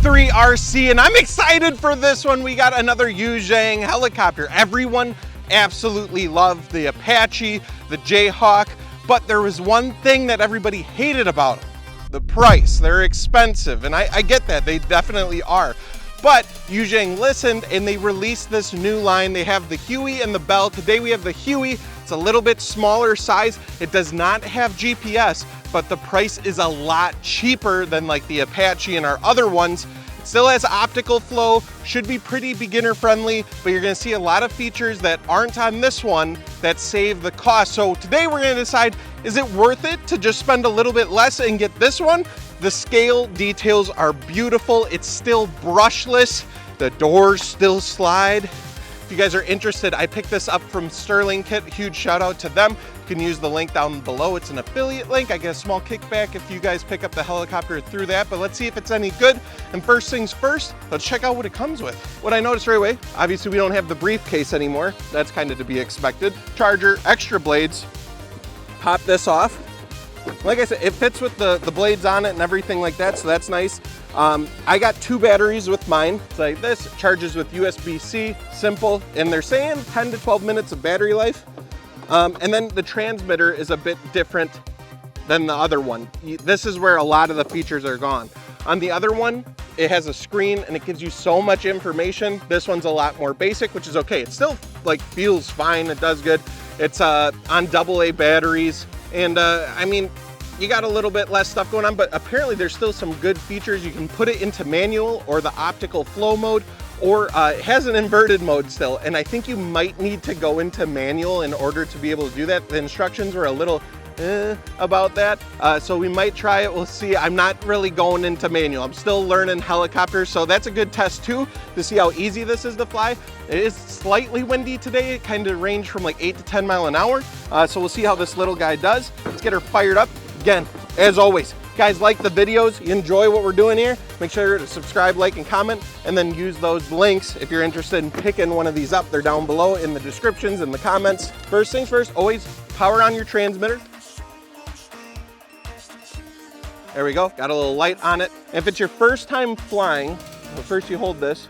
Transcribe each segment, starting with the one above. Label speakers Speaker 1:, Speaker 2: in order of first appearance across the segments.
Speaker 1: 3 RC, and I'm excited for this one. We got another Yu Xiang helicopter. Everyone absolutely loved the Apache, the Jayhawk, but there was one thing that everybody hated about them: the price. They're expensive, and I get that, they definitely are. But Yu Xiang listened and they released this new line. They have the Huey and the Bell. Today we have the Huey. It's a little bit smaller size. It does not have GPS, but the price is a lot cheaper than like the Apache and our other ones. It still has optical flow, should be pretty beginner friendly, but you're gonna see a lot of features that aren't on this one that save the cost. So today we're gonna decide, is it worth it to just spend a little bit less and get this one? The scale details are beautiful. It's still brushless. The doors still slide. If you guys are interested, I picked this up from Sterling Kit. Huge shout out to them. You can use the link down below. It's an affiliate link. I get a small kickback if you guys pick up the helicopter through that, but let's see if it's any good. And first things first, let's check out what it comes with. What I noticed right away, obviously we don't have the briefcase anymore. That's kind of to be expected. Charger, extra blades. Pop this off. Like I said, it fits with the blades on it and everything like that, so that's nice. I got 2 batteries with mine. It's like this, charges with USB-C, simple, and they're saying 10 to 12 minutes of battery life. And then the transmitter is a bit different than the other one. This is where a lot of the features are gone. On the other one, it has a screen and it gives you so much information. This one's a lot more basic, which is okay. It still like feels fine, it does good. It's on AA batteries. And I mean, you got a little bit less stuff going on, but apparently there's still some good features. You can put it into manual or the optical flow mode, or it has an inverted mode still. And I think you might need to go into manual in order to be able to do that. The instructions were a little about that. So we might try it, we'll see. I'm not really going into manual. I'm still learning helicopters, so that's a good test too, to see how easy this is to fly. It is slightly windy today. It kind of ranged from like 8 to 10 miles an hour. So we'll see how this little guy does. Let's get her fired up. Again, as always, guys, like the videos, you enjoy what we're doing here, make sure to subscribe, like, and comment, and then use those links if you're interested in picking one of these up. They're down below in the descriptions and the comments. First things first, always power on your transmitter. There we go, got a little light on it. If it's your first time flying, well, first you hold this.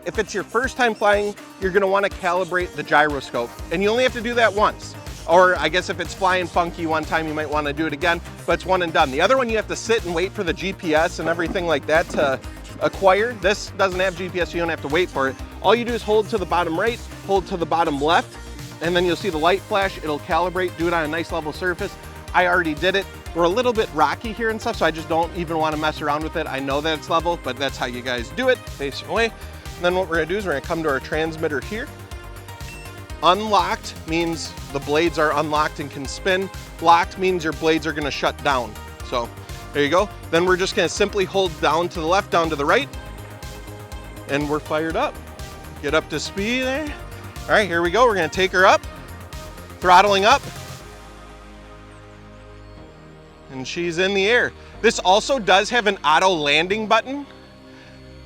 Speaker 1: If it's your first time flying, you're gonna wanna calibrate the gyroscope, and you only have to do that once. Or I guess if it's flying funky one time, you might wanna do it again, but it's one and done. The other one, you have to sit and wait for the GPS and everything like that to acquire. This doesn't have GPS, so you don't have to wait for it. All you do is hold to the bottom right, hold to the bottom left, and then you'll see the light flash. It'll calibrate, do it on a nice level surface. I already did it. We're a little bit rocky here and stuff, so I just don't even wanna mess around with it. I know that it's level, but that's how you guys do it, facing away. And then what we're gonna do is we're gonna come to our transmitter here. Unlocked means the blades are unlocked and can spin. Locked means your blades are gonna shut down. So there you go. Then we're just gonna simply hold down to the left, down to the right, and we're fired up. Get up to speed there. All right, here we go. We're gonna take her up, throttling up, and she's in the air. This also does have an auto landing button,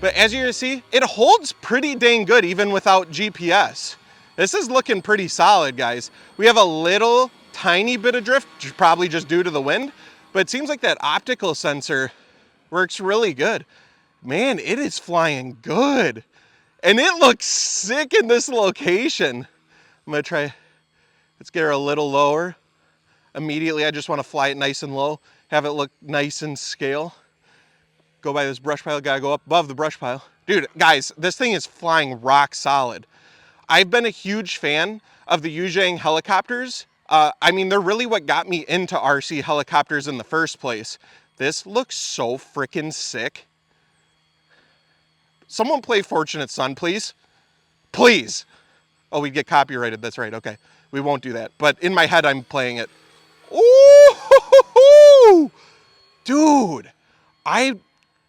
Speaker 1: but as you're gonna see, it holds pretty dang good even without GPS. This is looking pretty solid, guys. We have a little tiny bit of drift, probably just due to the wind, but it seems like that optical sensor works really good. Man, it is flying good. And it looks sick in this location. I'm gonna try, let's get her a little lower. Immediately, I just wanna fly it nice and low, have it look nice and scale. Go by this brush pile, gotta go up above the brush pile. Dude, guys, this thing is flying rock solid. I've been a huge fan of the Yu Xiang helicopters. I mean, they're really what got me into RC helicopters in the first place. This looks so freaking sick. Someone play Fortunate Son, please. Please. Oh, we'd get copyrighted, that's right, okay. We won't do that, but in my head, I'm playing it. Ooh, dude, I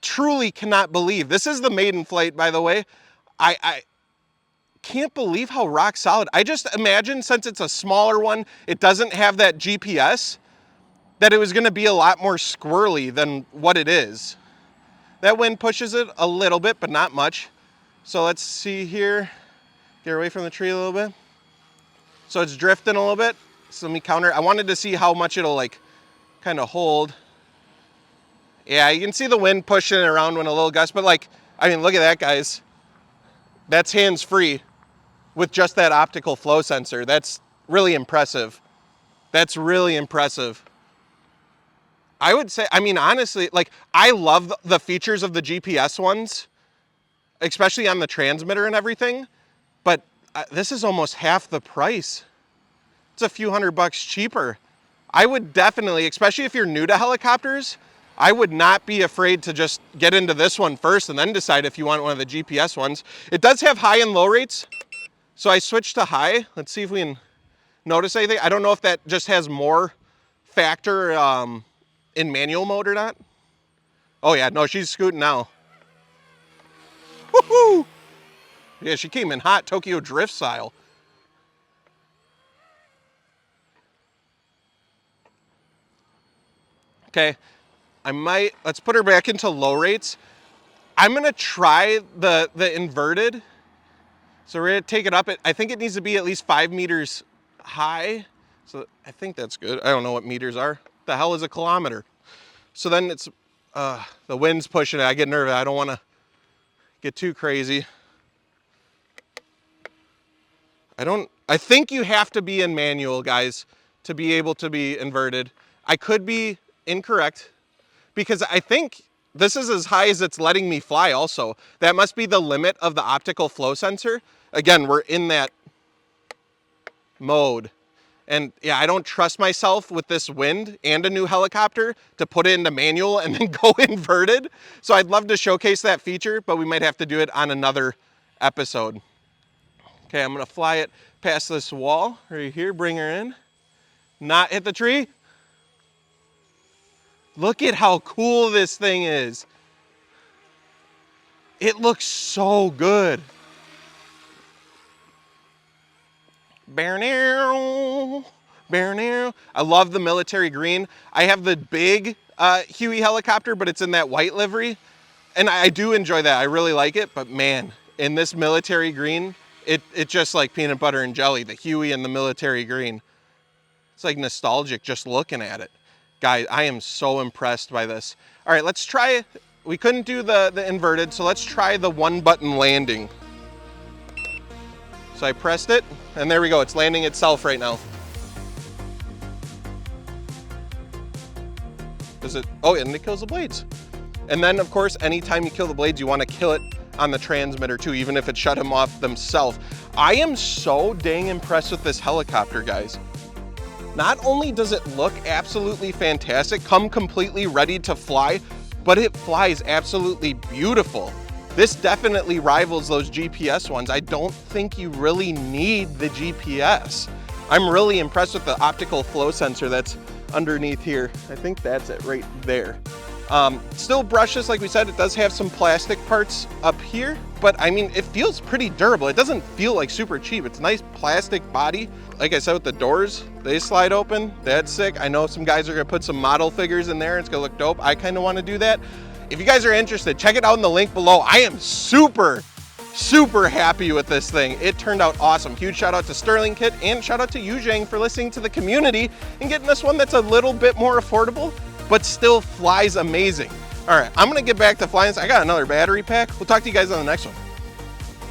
Speaker 1: truly cannot believe, this is the Maiden flight, by the way. I can't believe how rock solid. I just imagine, since it's a smaller one, it doesn't have that GPS, that it was gonna be a lot more squirrely than what it is. That wind pushes it a little bit, but not much. So let's see here, get away from the tree a little bit. So it's drifting a little bit. So let me counter. I wanted to see how much it'll like kind of hold. Yeah, you can see the wind pushing it around when a little gust, but like, I mean, look at that, guys. That's hands-free with just that optical flow sensor. That's really impressive. That's really impressive. I would say, I mean, honestly, like, I love the features of the GPS ones, especially on the transmitter and everything, but this is almost half the price. It's a few $100 cheaper. I would definitely, especially if you're new to helicopters, I would not be afraid to just get into this one first and then decide if you want one of the GPS ones. It does have high and low rates, so I switched to high. Let's see if we can notice anything. I don't know if that just has more factor in manual mode or not. Oh yeah, no, she's scooting now. Woohoo! Yeah, she came in hot, Tokyo Drift style. Okay, let's put her back into low rates. I'm gonna try the inverted. So we're gonna take it up. I think it needs to be at least 5 meters high. So I think that's good. I don't know what meters are. The hell is a kilometer? So then it's, the wind's pushing it. I get nervous. I don't wanna get too crazy. I think you have to be in manual, guys, to be able to be inverted. I could be incorrect because I think this is as high as it's letting me fly also. That must be the limit of the optical flow sensor. Again, we're in that mode. And yeah, I don't trust myself with this wind and a new helicopter to put it into manual and then go inverted. So I'd love to showcase that feature, but we might have to do it on another episode. Okay, I'm gonna fly it past this wall right here, bring her in. Not hit the tree. Look at how cool this thing is. It looks so good. I love the military green. I have the big Huey helicopter, but it's in that white livery. And I do enjoy that. I really like it, but man, in this military green, it's just like peanut butter and jelly, the Huey and the military green. It's like nostalgic just looking at it. Guys, I am so impressed by this. All right, let's try, we couldn't do the inverted, so let's try the one button landing. So I pressed it, and there we go, it's landing itself right now. Does it, oh, and it kills the blades. And then of course, anytime you kill the blades, you wanna kill it on the transmitter too, even if it shut them off themselves. I am so dang impressed with this helicopter, guys. Not only does it look absolutely fantastic, come completely ready to fly, but it flies absolutely beautiful. This definitely rivals those GPS ones. I don't think you really need the GPS. I'm really impressed with the optical flow sensor that's underneath here. I think that's it right there. Still brushless, like we said, it does have some plastic parts up here, but I mean, it feels pretty durable. It doesn't feel like super cheap. It's a nice plastic body. Like I said, with the doors, they slide open. That's sick. I know some guys are gonna put some model figures in there. It's gonna look dope. I kind of want to do that. If you guys are interested, check it out in the link below. I am super happy with this thing. It turned out awesome. Huge shout out to Sterling Kit and shout out to Yu Xiang for listening to the community and getting this one that's a little bit more affordable, but still flies amazing. All right, I'm gonna get back to flying. I got another battery pack. We'll talk to you guys on the next one.